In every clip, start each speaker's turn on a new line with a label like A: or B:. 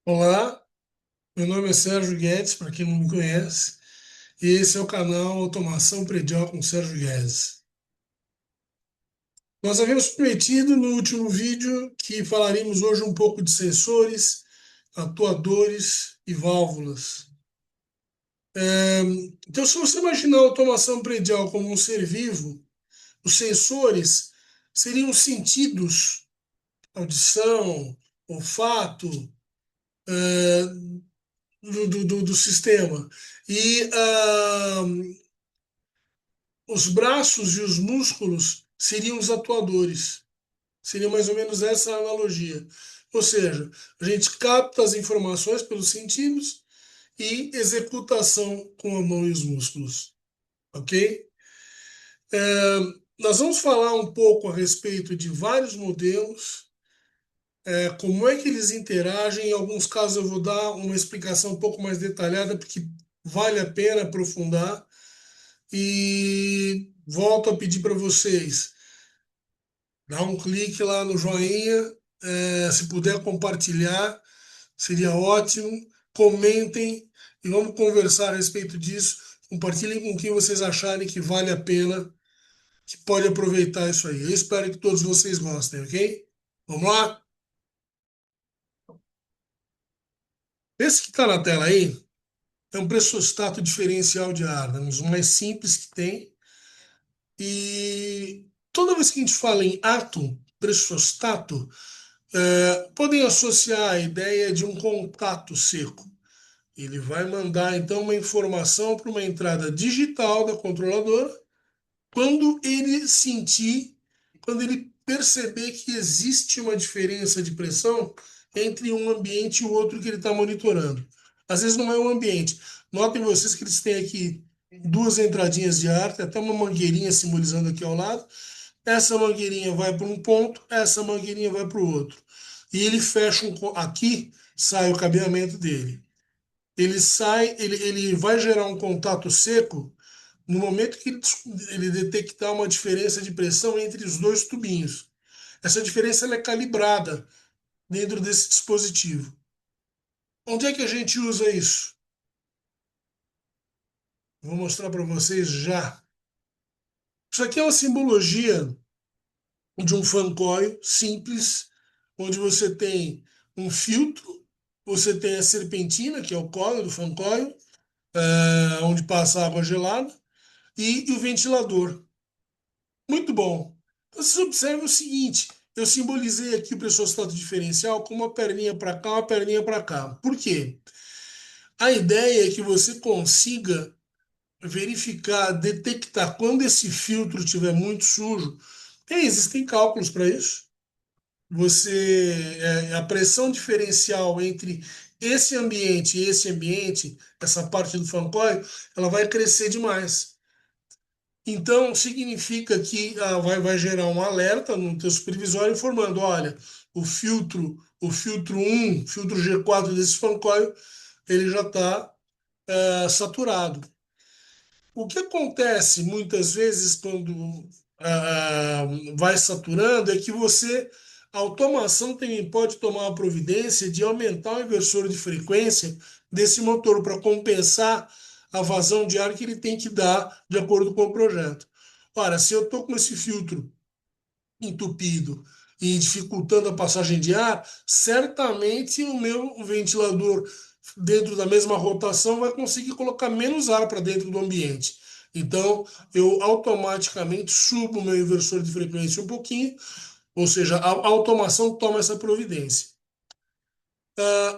A: Olá, meu nome é Sérgio Guedes, para quem não me conhece, e esse é o canal Automação Predial com Sérgio Guedes. Nós havíamos prometido no último vídeo que falaríamos hoje um pouco de sensores, atuadores e válvulas. Então, se você imaginar a automação predial como um ser vivo, os sensores seriam os sentidos, audição, olfato, eh, do sistema. E os braços e os músculos seriam os atuadores. Seria mais ou menos essa a analogia. Ou seja, a gente capta as informações pelos sentidos e executação com a mão e os músculos. Ok? É, Nós vamos falar um pouco a respeito de vários modelos, como é que eles interagem. Em alguns casos eu vou dar uma explicação um pouco mais detalhada, porque vale a pena aprofundar. E volto a pedir para vocês, dá um clique lá no joinha, se puder compartilhar, seria ótimo. Comentem e vamos conversar a respeito disso. Compartilhem com quem vocês acharem que vale a pena, que pode aproveitar isso aí. Eu espero que todos vocês gostem, ok? Vamos lá? Esse que está na tela aí é um pressostato diferencial de ar, um dos mais simples que tem. E toda vez que a gente fala em ato pressostato, podem associar a ideia de um contato seco. Ele vai mandar então uma informação para uma entrada digital da controladora quando ele sentir, quando ele perceber que existe uma diferença de pressão entre um ambiente e o outro que ele está monitorando. Às vezes não é um ambiente. Notem vocês que eles têm aqui duas entradinhas de ar, tem até uma mangueirinha simbolizando aqui ao lado. Essa mangueirinha vai para um ponto, essa mangueirinha vai para o outro. E ele fecha aqui, sai o cabeamento dele. Ele sai, ele vai gerar um contato seco no momento que ele detectar uma diferença de pressão entre os dois tubinhos. Essa diferença ela é calibrada dentro desse dispositivo. Onde é que a gente usa isso? Vou mostrar para vocês já. Isso aqui é uma simbologia de um fan coil simples, onde você tem um filtro, você tem a serpentina, que é o coil do fan coil, onde passa água gelada, e o ventilador. Muito bom. Então, vocês observam o seguinte: eu simbolizei aqui o pressostato diferencial com uma perninha para cá, uma perninha para cá. Por quê? A ideia é que você consiga verificar, detectar quando esse filtro estiver muito sujo. Existem cálculos para isso. A pressão diferencial entre esse ambiente e esse ambiente, essa parte do fan coil, ela vai crescer demais. Então, significa que vai gerar um alerta no teu supervisório informando, olha, o filtro um, filtro G4 desse fan coil, ele já está saturado. O que acontece muitas vezes quando ah, vai saturando é que a automação também pode tomar a providência de aumentar o inversor de frequência desse motor para compensar a vazão de ar que ele tem que dar de acordo com o projeto. Ora, se eu estou com esse filtro entupido e dificultando a passagem de ar, certamente o meu ventilador, dentro da mesma rotação, vai conseguir colocar menos ar para dentro do ambiente. Então, eu automaticamente subo o meu inversor de frequência um pouquinho, ou seja, a automação toma essa providência.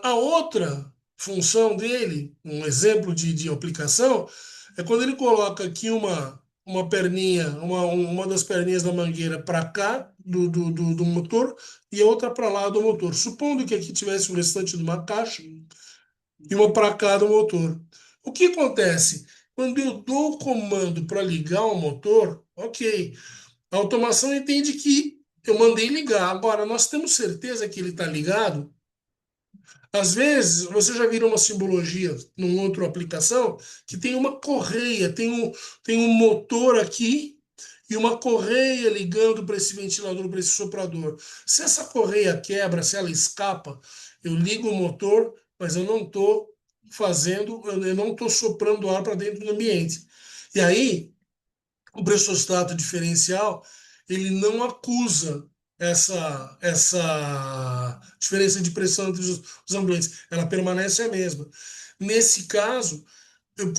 A: A outra função dele, um exemplo de aplicação, é quando ele coloca aqui uma perninha, uma das perninhas da mangueira para cá do motor e a outra para lá do motor. Supondo que aqui tivesse o restante de uma caixa e uma para cá do motor. O que acontece? Quando eu dou o comando para ligar o motor, ok, a automação entende que eu mandei ligar. Agora, nós temos certeza que ele está ligado? Às vezes, você já viram uma simbologia numa outra aplicação que tem uma correia, tem um motor aqui e uma correia ligando para esse ventilador, para esse soprador. Se essa correia quebra, se ela escapa, eu ligo o motor, mas eu não estou fazendo, eu não estou soprando ar para dentro do ambiente. E aí, o pressostato diferencial, ele não acusa essa diferença de pressão entre os ambientes, ela permanece a mesma. Nesse caso, eu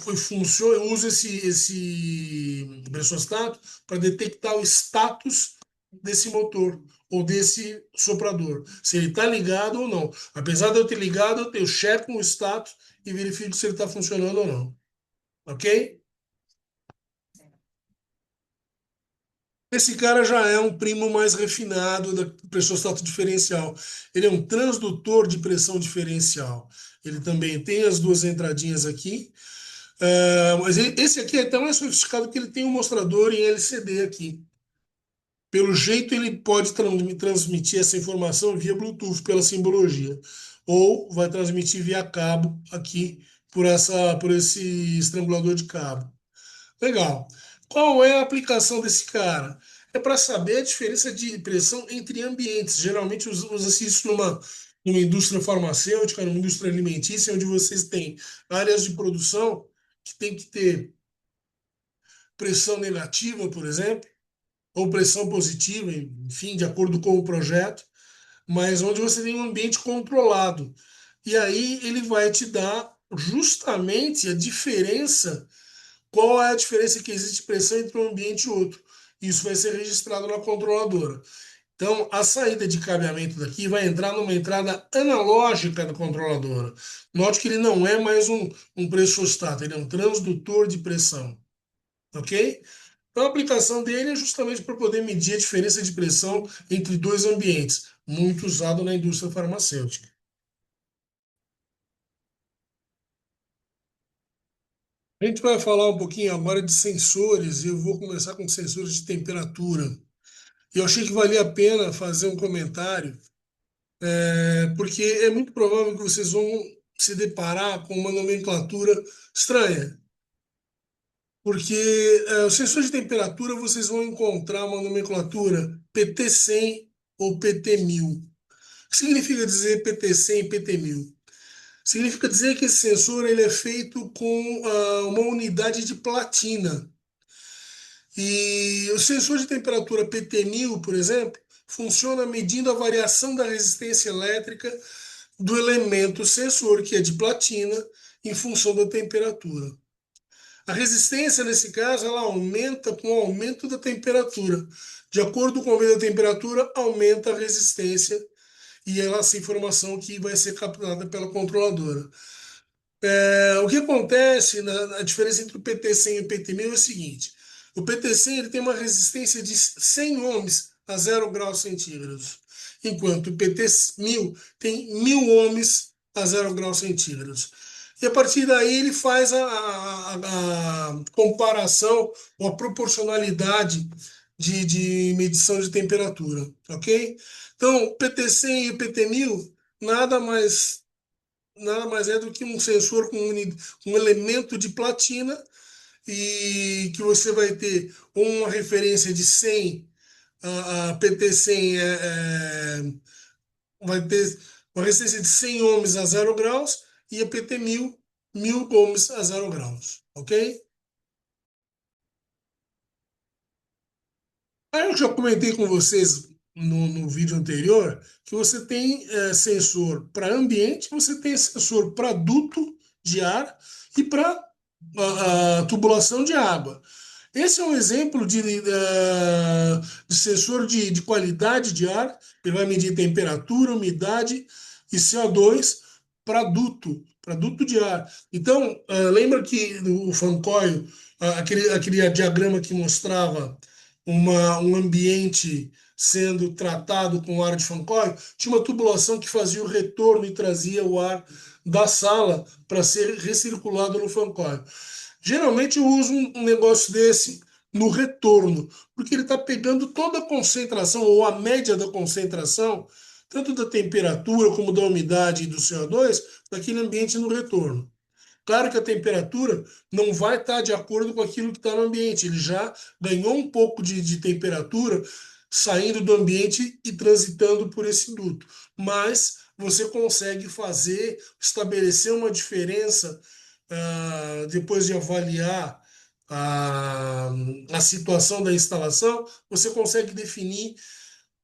A: uso esse pressostato para detectar o status desse motor ou desse soprador, se ele está ligado ou não. Apesar de eu ter ligado, eu checo o status e verifico se ele está funcionando ou não. Ok? Esse cara já é um primo mais refinado da pressostato diferencial. Ele é um transdutor de pressão diferencial. Ele também tem as duas entradinhas aqui. Mas esse aqui é tão mais sofisticado que ele tem um mostrador em LCD aqui. Pelo jeito, ele pode transmitir essa informação via Bluetooth, pela simbologia. Ou vai transmitir via cabo aqui por esse estrangulador de cabo. Legal. Qual é a aplicação desse cara? É para saber a diferença de pressão entre ambientes. Geralmente usa-se isso numa indústria farmacêutica, numa indústria alimentícia, onde vocês têm áreas de produção que tem que ter pressão negativa, por exemplo, ou pressão positiva, enfim, de acordo com o projeto, mas onde você tem um ambiente controlado. E aí ele vai te dar justamente a diferença. Qual é a diferença que existe de pressão entre um ambiente e outro? Isso vai ser registrado na controladora. Então, a saída de cabeamento daqui vai entrar numa entrada analógica da controladora. Note que ele não é mais um pressostato, ele é um transdutor de pressão. Ok? Então, a aplicação dele é justamente para poder medir a diferença de pressão entre dois ambientes, muito usado na indústria farmacêutica. A gente vai falar um pouquinho agora de sensores, e eu vou começar com sensores de temperatura. Eu achei que valia a pena fazer um comentário, porque é muito provável que vocês vão se deparar com uma nomenclatura estranha. Porque o sensor de temperatura vocês vão encontrar uma nomenclatura PT100 ou PT1000. O que significa dizer PT100 e PT1000? Significa dizer que esse sensor ele é feito com uma unidade de platina. E o sensor de temperatura PT1000, por exemplo, funciona medindo a variação da resistência elétrica do elemento sensor, que é de platina, em função da temperatura. A resistência, nesse caso, ela aumenta com o aumento da temperatura. De acordo com o aumento da temperatura, aumenta a resistência e essa informação que vai ser captada pela controladora. O que acontece, a diferença entre o PT100 e o PT1000 é o seguinte: o PT100 ele tem uma resistência de 100 ohms a 0 graus centígrados, enquanto o PT1000 tem 1000 ohms a 0 graus centígrados. E a partir daí ele faz a comparação ou a proporcionalidade de medição de temperatura, ok? Então, o PT100 e o PT1000 nada mais nada mais é do que um sensor com um elemento de platina e que você vai ter uma referência de 100, a PT100 vai ter uma resistência de 100 ohms a 0 graus e a PT1000, 1000 ohms a 0 graus, ok? Aí eu já comentei com vocês no vídeo anterior que você tem sensor para ambiente, você tem sensor para duto de ar e para tubulação de água. Esse é um exemplo de sensor de qualidade de ar. Ele vai medir temperatura, umidade e CO2 para duto de ar. Então, lembra que o Fancoil, aquele diagrama que mostrava um ambiente sendo tratado com ar de Fancoil, tinha uma tubulação que fazia o retorno e trazia o ar da sala para ser recirculado no Fancoil. Geralmente eu uso um negócio desse no retorno, porque ele está pegando toda a concentração ou a média da concentração, tanto da temperatura como da umidade e do CO2, daquele ambiente no retorno. Claro que a temperatura não vai estar de acordo com aquilo que está no ambiente. Ele já ganhou um pouco de temperatura saindo do ambiente e transitando por esse duto. Mas você consegue fazer, estabelecer uma diferença depois de avaliar a, a situação da instalação, você consegue definir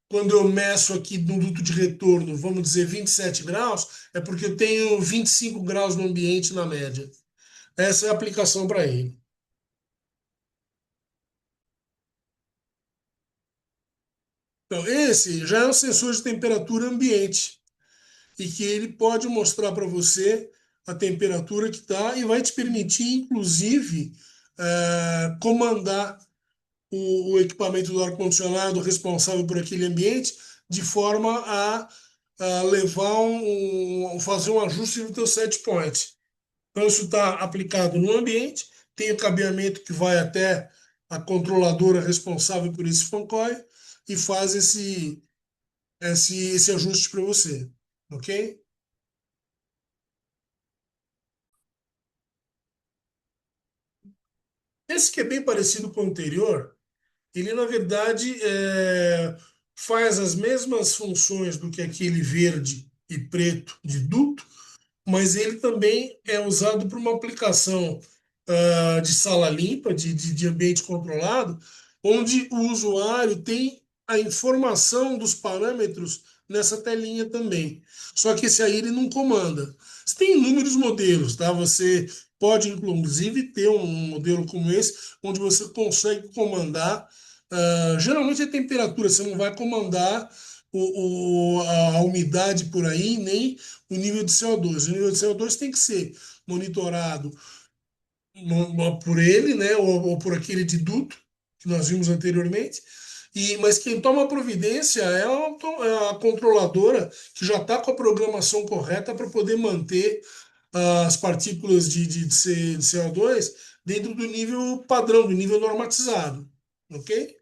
A: quando eu meço aqui no duto de retorno, vamos dizer 27 graus, é porque eu tenho 25 graus no ambiente na média. Essa é a aplicação para ele. Então, esse já é um sensor de temperatura ambiente e que ele pode mostrar para você a temperatura que está e vai te permitir, inclusive, comandar o equipamento do ar-condicionado responsável por aquele ambiente de forma a levar fazer um ajuste no teu set point. Então, isso está aplicado no ambiente, tem o cabeamento que vai até a controladora responsável por esse fan coil e faz esse ajuste para você, ok? Esse que é bem parecido com o anterior, ele na verdade faz as mesmas funções do que aquele verde e preto de duto, mas ele também é usado para uma aplicação de sala limpa, de ambiente controlado, onde o usuário tem a informação dos parâmetros nessa telinha também. Só que esse aí ele não comanda. Você tem inúmeros modelos, tá? Você pode, inclusive, ter um modelo como esse, onde você consegue comandar. Geralmente é temperatura, você não vai comandar a umidade por aí, nem o nível de CO2. O nível de CO2 tem que ser monitorado por ele, né, ou por aquele de duto que nós vimos anteriormente. Mas quem toma providência é a controladora que já está com a programação correta para poder manter as partículas de CO2 dentro do nível padrão, do nível normatizado. Ok?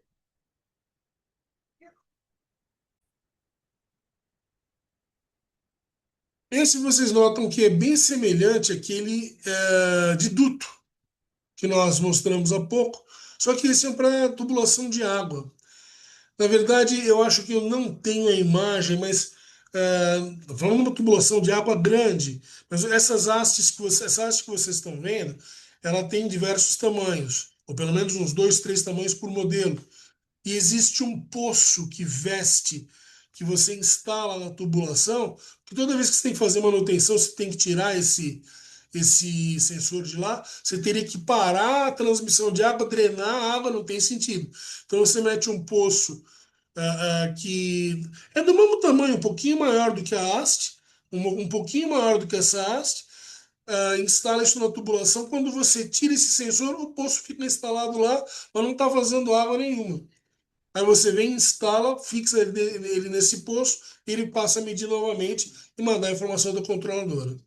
A: Esse vocês notam que é bem semelhante àquele de duto que nós mostramos há pouco, só que esse é para tubulação de água. Na verdade, eu acho que eu não tenho a imagem, mas falando de uma tubulação de água grande, mas essa haste que vocês estão vendo, ela tem diversos tamanhos, ou pelo menos uns dois, três tamanhos por modelo. E existe um poço que veste, que você instala na tubulação, que toda vez que você tem que fazer manutenção, você tem que tirar esse sensor de lá, você teria que parar a transmissão de água, drenar a água, não tem sentido. Então você mete um poço que é do mesmo tamanho, um pouquinho maior do que a haste, um pouquinho maior do que essa haste, instala isso na tubulação. Quando você tira esse sensor, o poço fica instalado lá, mas não está vazando água nenhuma. Aí você vem, instala, fixa ele nesse poço, ele passa a medir novamente e mandar a informação da controladora.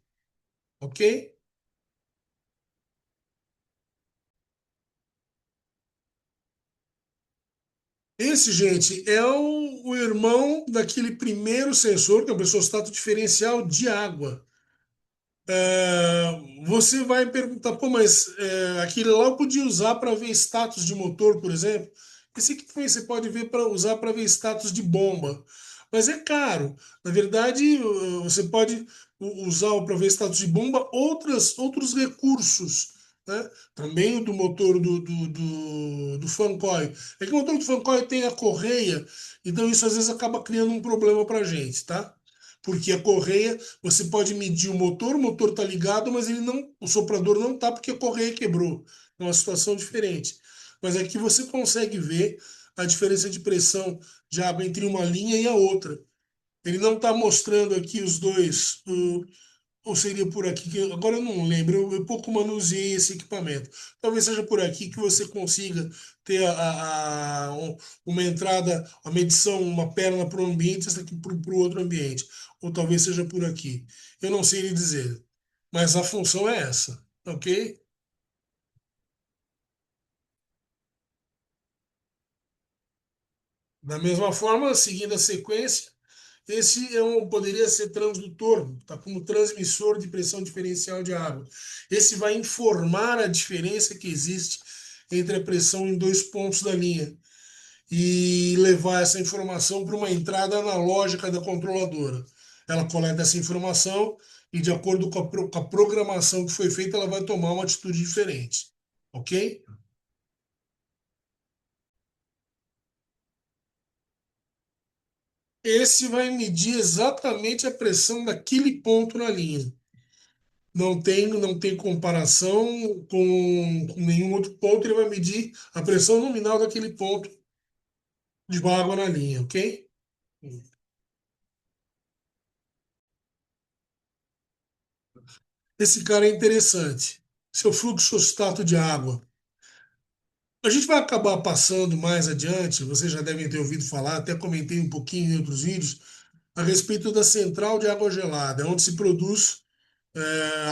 A: Ok? Esse, gente, é o irmão daquele primeiro sensor, que é o pressostato diferencial de água. Você vai perguntar, pô, mas aquele lá eu podia usar para ver status de motor, por exemplo. Esse aqui também você pode ver para usar para ver status de bomba. Mas é caro. Na verdade, você pode usar para ver status de bomba outros recursos, né? Também o do motor do fan coil. É que o motor do fan coil tem a correia, então isso às vezes acaba criando um problema para a gente, tá? Porque a correia você pode medir o motor está ligado, mas ele não, o soprador não está porque a correia quebrou. É uma situação diferente. Mas aqui você consegue ver a diferença de pressão de água entre uma linha e a outra. Ele não está mostrando aqui os dois, ou seria por aqui, que agora eu não lembro, eu pouco manuseei esse equipamento. Talvez seja por aqui que você consiga ter uma entrada, a medição, uma perna para um ambiente, essa aqui para o outro ambiente. Ou talvez seja por aqui. Eu não sei lhe dizer, mas a função é essa, ok? Da mesma forma, seguindo a sequência, Esse poderia ser transdutor, tá como transmissor de pressão diferencial de água. Esse vai informar a diferença que existe entre a pressão em dois pontos da linha e levar essa informação para uma entrada analógica da controladora. Ela coleta essa informação e, de acordo com com a programação que foi feita, ela vai tomar uma atitude diferente. Ok? Esse vai medir exatamente a pressão daquele ponto na linha. Não tem comparação com nenhum outro ponto, ele vai medir a pressão nominal daquele ponto de água na linha, ok? Esse cara é interessante. Seu fluxo-stato de água. A gente vai acabar passando mais adiante, vocês já devem ter ouvido falar, até comentei um pouquinho em outros vídeos, a respeito da central de água gelada, onde se produz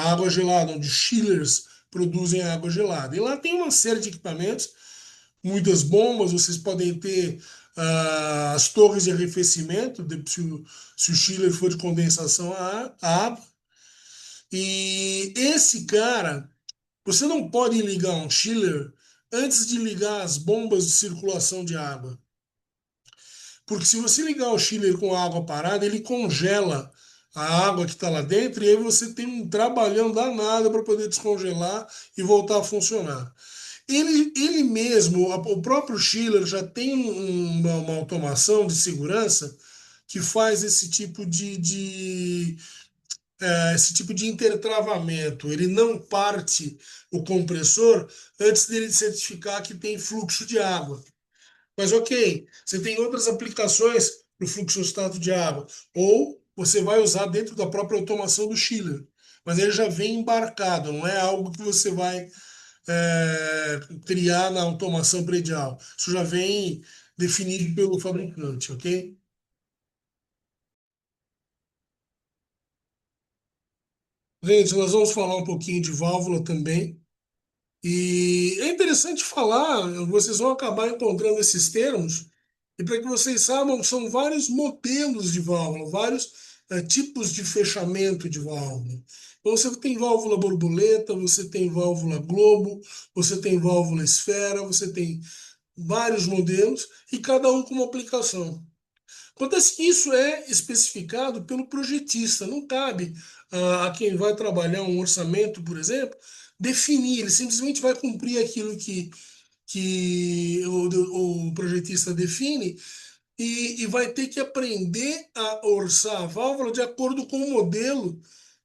A: água gelada, onde chillers produzem água gelada. E lá tem uma série de equipamentos, muitas bombas, vocês podem ter as torres de arrefecimento, se o chiller for de condensação a água. E esse cara, você não pode ligar um chiller antes de ligar as bombas de circulação de água. Porque se você ligar o chiller com água parada, ele congela a água que está lá dentro e aí você tem um trabalhão danado para poder descongelar e voltar a funcionar. Ele mesmo, o próprio chiller já tem uma automação de segurança que faz esse tipo de intertravamento. Ele não parte o compressor antes dele certificar que tem fluxo de água. Mas ok, você tem outras aplicações para o fluxostato de água. Ou você vai usar dentro da própria automação do chiller. Mas ele já vem embarcado, não é algo que você vai criar na automação predial. Isso já vem definido pelo fabricante, ok? Gente, nós vamos falar um pouquinho de válvula também. E é interessante falar, vocês vão acabar encontrando esses termos, e para que vocês saibam, são vários modelos de válvula, vários tipos de fechamento de válvula. Então, você tem válvula borboleta, você tem válvula globo, você tem válvula esfera, você tem vários modelos, e cada um com uma aplicação. Acontece que isso é especificado pelo projetista, não cabe a quem vai trabalhar um orçamento, por exemplo, definir, ele simplesmente vai cumprir aquilo que o projetista define e vai ter que aprender a orçar a válvula de acordo com o modelo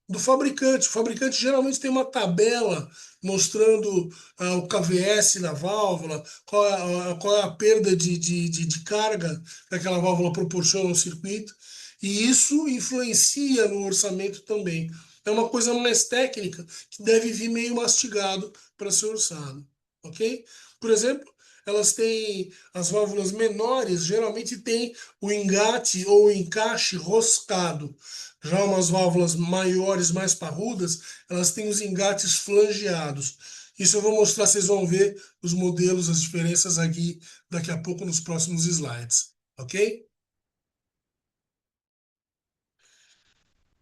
A: do fabricante. O fabricante geralmente tem uma tabela mostrando o KVS da válvula, qual é a perda de carga que aquela válvula proporciona ao circuito, e isso influencia no orçamento também. É uma coisa mais técnica que deve vir meio mastigado para ser orçado, ok? Por exemplo, elas têm as válvulas menores, geralmente tem o engate ou o encaixe roscado. Já umas válvulas maiores, mais parrudas, elas têm os engates flangeados. Isso eu vou mostrar, vocês vão ver os modelos, as diferenças aqui daqui a pouco nos próximos slides, ok?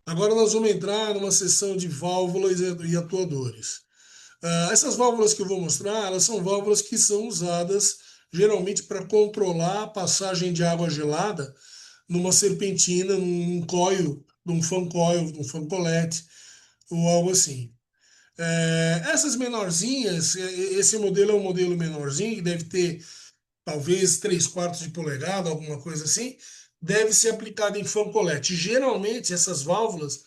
A: Agora nós vamos entrar numa seção de válvulas e atuadores. Essas válvulas que eu vou mostrar, elas são válvulas que são usadas geralmente para controlar a passagem de água gelada numa serpentina, num coil, num fan coil, num fan collet ou algo assim. Essas menorzinhas, esse modelo é um modelo menorzinho, que deve ter talvez 3 quartos de polegada, alguma coisa assim, deve ser aplicado em fan collet. Geralmente, essas válvulas,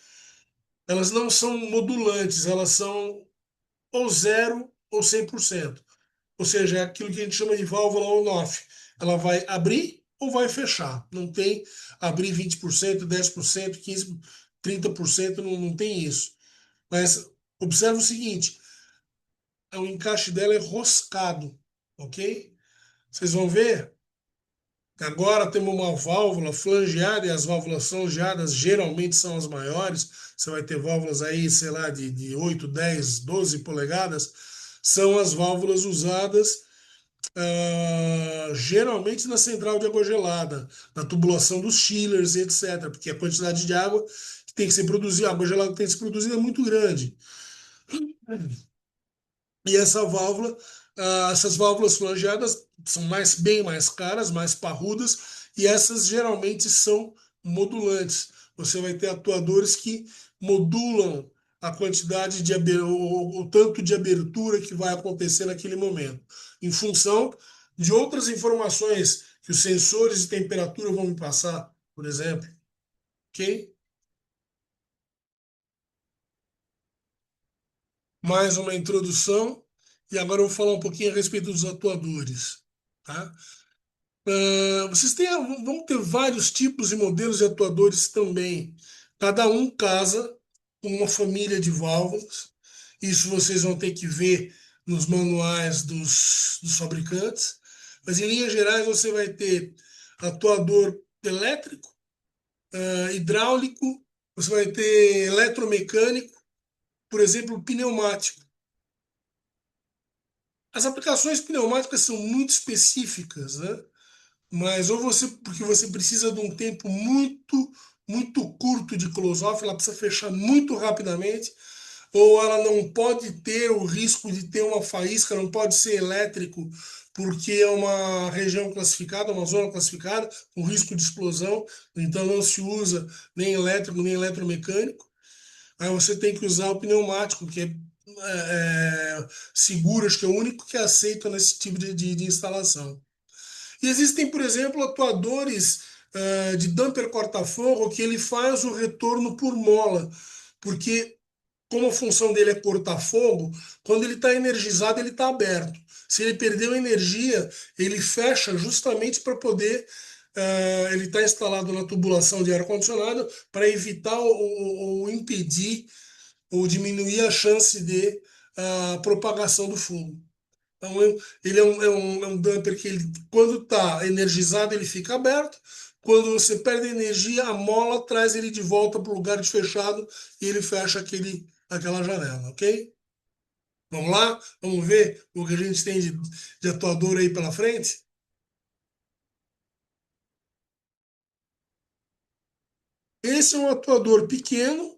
A: elas não são modulantes, elas são ou zero ou 100%. Ou seja, é aquilo que a gente chama de válvula on-off. Ela vai abrir ou vai fechar. Não tem abrir 20%, 10%, 15%, 30%, não tem isso. Mas observe o seguinte, o encaixe dela é roscado, ok? Vocês vão ver que agora temos uma válvula flangeada e as válvulas flangeadas geralmente são as maiores. Você vai ter válvulas aí, sei lá, de 8, 10, 12 polegadas. São as válvulas usadas geralmente na central de água gelada, na tubulação dos chillers e etc., porque a quantidade de água que tem que ser produzida, a água gelada que tem que ser produzida é muito grande. E essas válvulas flangeadas são bem mais caras, mais parrudas, e essas geralmente são modulantes. Você vai ter atuadores que modulam a quantidade de o tanto de abertura que vai acontecer naquele momento, em função de outras informações que os sensores de temperatura vão me passar, por exemplo, ok? Mais uma introdução, e agora eu vou falar um pouquinho a respeito dos atuadores, tá? Vão ter vários tipos e modelos de atuadores também. Cada um casa com uma família de válvulas. Isso vocês vão ter que ver nos manuais dos fabricantes. Mas, em linhas gerais, você vai ter atuador elétrico, hidráulico, você vai ter eletromecânico, por exemplo, pneumático. As aplicações pneumáticas são muito específicas, né? Mas ou você, porque você precisa de um tempo muito curto de close-off, ela precisa fechar muito rapidamente, ou ela não pode ter o risco de ter uma faísca, não pode ser elétrico, porque é uma região classificada, uma zona classificada, com risco de explosão, então não se usa nem elétrico nem eletromecânico. Aí você tem que usar o pneumático, que é seguro, acho que é o único que é aceito nesse tipo de instalação. E existem, por exemplo, atuadores de damper corta-fogo que ele faz o retorno por mola, porque como a função dele é cortar fogo, quando ele está energizado, ele está aberto. Se ele perdeu energia, ele fecha justamente para poder. Ele está instalado na tubulação de ar-condicionado para evitar ou impedir ou diminuir a chance de propagação do fogo. Então, ele é um damper que ele, quando está energizado, ele fica aberto. Quando você perde energia, a mola traz ele de volta para o lugar de fechado e ele fecha aquela janela, ok? Vamos lá? Vamos ver o que a gente tem de atuador aí pela frente? Esse é um atuador pequeno,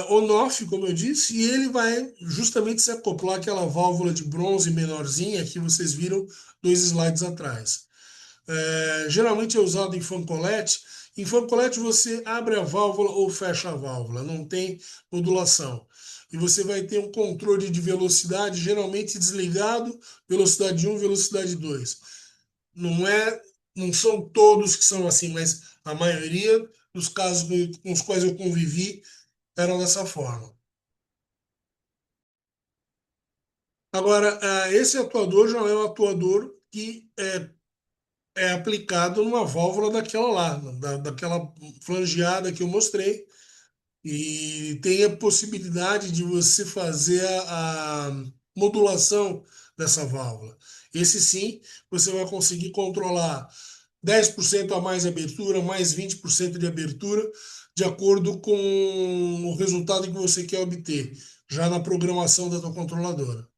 A: on-off, como eu disse, e ele vai justamente se acoplar àquela válvula de bronze menorzinha que vocês viram 2 slides atrás. Geralmente é usado em fancolete. Em fancolete você abre a válvula ou fecha a válvula, não tem modulação. E você vai ter um controle de velocidade, geralmente desligado, velocidade 1, velocidade 2. Não é, não são todos que são assim, mas a maioria dos casos com os quais eu convivi eram dessa forma. Agora, esse atuador já é um atuador que é aplicado numa válvula daquela lá, daquela flangeada que eu mostrei, e tem a possibilidade de você fazer a modulação dessa válvula. Esse sim, você vai conseguir controlar 10% a mais de abertura, mais 20% de abertura, de acordo com o resultado que você quer obter, já na programação da tua controladora.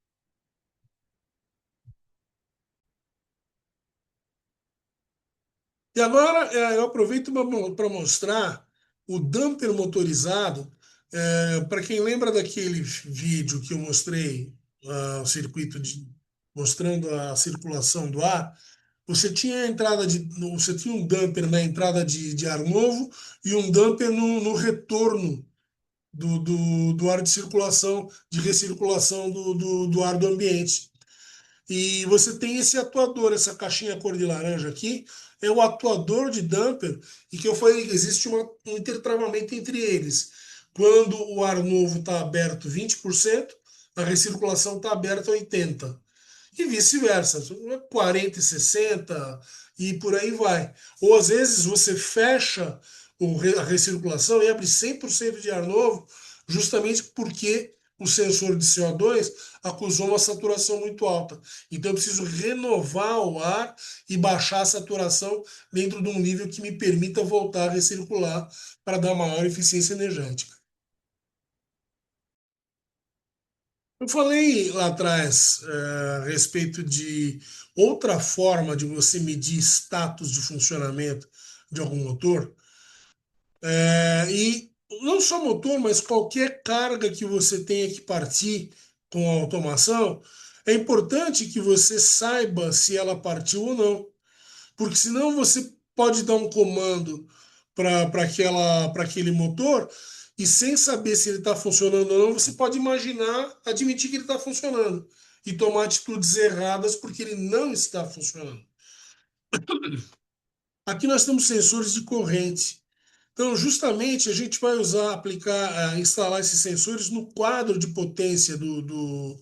A: E agora eu aproveito para mostrar o damper motorizado. Para quem lembra daquele vídeo que eu mostrei, o circuito mostrando a circulação do ar, você tinha um damper na entrada de ar novo e um damper no retorno do ar de circulação, de recirculação do ar do ambiente. E você tem esse atuador, essa caixinha cor de laranja aqui, é o atuador de damper, e que eu falei que existe um intertravamento entre eles. Quando o ar novo está aberto 20%, a recirculação está aberta 80%. E vice-versa, 40 e 60 e por aí vai. Ou às vezes você fecha a recirculação e abre 100% de ar novo, justamente porque o sensor de CO2 acusou uma saturação muito alta. Então eu preciso renovar o ar e baixar a saturação dentro de um nível que me permita voltar a recircular para dar maior eficiência energética. Eu falei lá atrás, a respeito de outra forma de você medir status de funcionamento de algum motor. E não só motor, mas qualquer carga que você tenha que partir com a automação, é importante que você saiba se ela partiu ou não, porque senão você pode dar um comando para aquele motor e sem saber se ele está funcionando ou não, você pode imaginar, admitir que ele está funcionando e tomar atitudes erradas porque ele não está funcionando. Aqui nós temos sensores de corrente. Então, justamente, a gente vai usar, aplicar, instalar esses sensores no quadro de potência do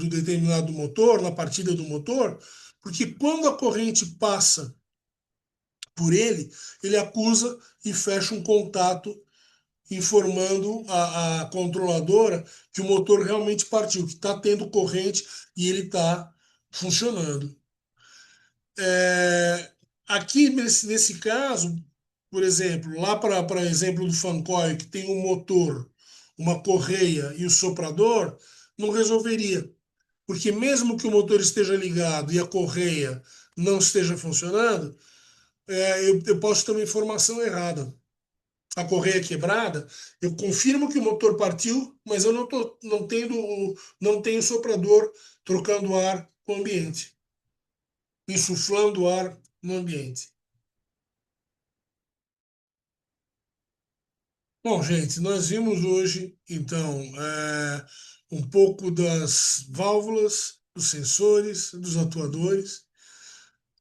A: determinado motor, na partida do motor, porque quando a corrente passa por ele, ele acusa e fecha um contato informando a controladora que o motor realmente partiu, que está tendo corrente e ele está funcionando. É, aqui, nesse caso, por exemplo, lá para exemplo do Fancoil, que tem um motor, uma correia e o soprador, não resolveria. Porque mesmo que o motor esteja ligado e a correia não esteja funcionando, eu posso ter uma informação errada. A correia quebrada, eu confirmo que o motor partiu, mas eu não tenho soprador trocando ar com o ambiente, insuflando ar no ambiente. Bom, gente, nós vimos hoje, então, um pouco das válvulas, dos sensores, dos atuadores.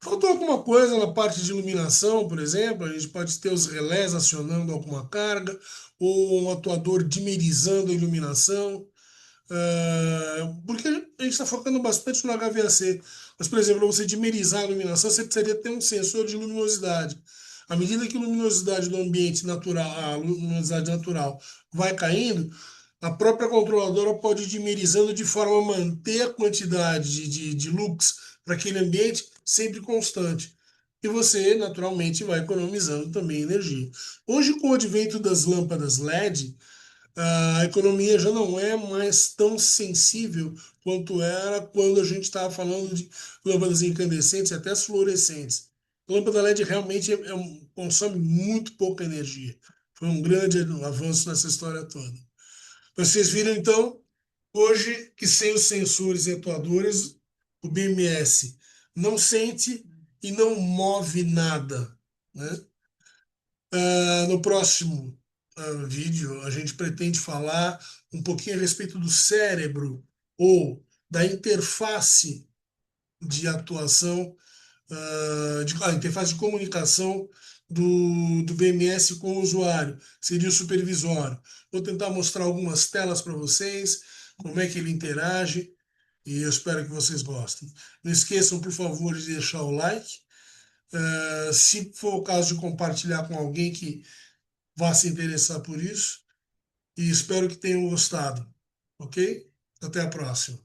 A: Faltou alguma coisa na parte de iluminação, por exemplo, a gente pode ter os relés acionando alguma carga, ou um atuador dimerizando a iluminação. Porque a gente está focando bastante no HVAC. Mas, por exemplo, para você dimerizar a iluminação, você precisaria ter um sensor de luminosidade. À medida que a luminosidade do ambiente natural, a luminosidade natural vai caindo, a própria controladora pode ir dimerizando de forma a manter a quantidade de lux para aquele ambiente sempre constante. E você, naturalmente, vai economizando também energia. Hoje, com o advento das lâmpadas LED, a economia já não é mais tão sensível quanto era quando a gente estava falando de lâmpadas incandescentes e até as fluorescentes. A lâmpada LED realmente consome muito pouca energia. Foi um grande avanço nessa história toda. Vocês viram, então, hoje que sem os sensores e atuadores, o BMS não sente e não move nada, né? No próximo vídeo, a gente pretende falar um pouquinho a respeito do cérebro ou da interface de atuação, interface de comunicação do BMS com o usuário, seria o supervisório. Vou tentar mostrar algumas telas para vocês, como é que ele interage, e eu espero que vocês gostem. Não esqueçam, por favor, de deixar o like. Se for o caso de compartilhar com alguém que vá se interessar por isso e espero que tenham gostado, ok? Até a próxima.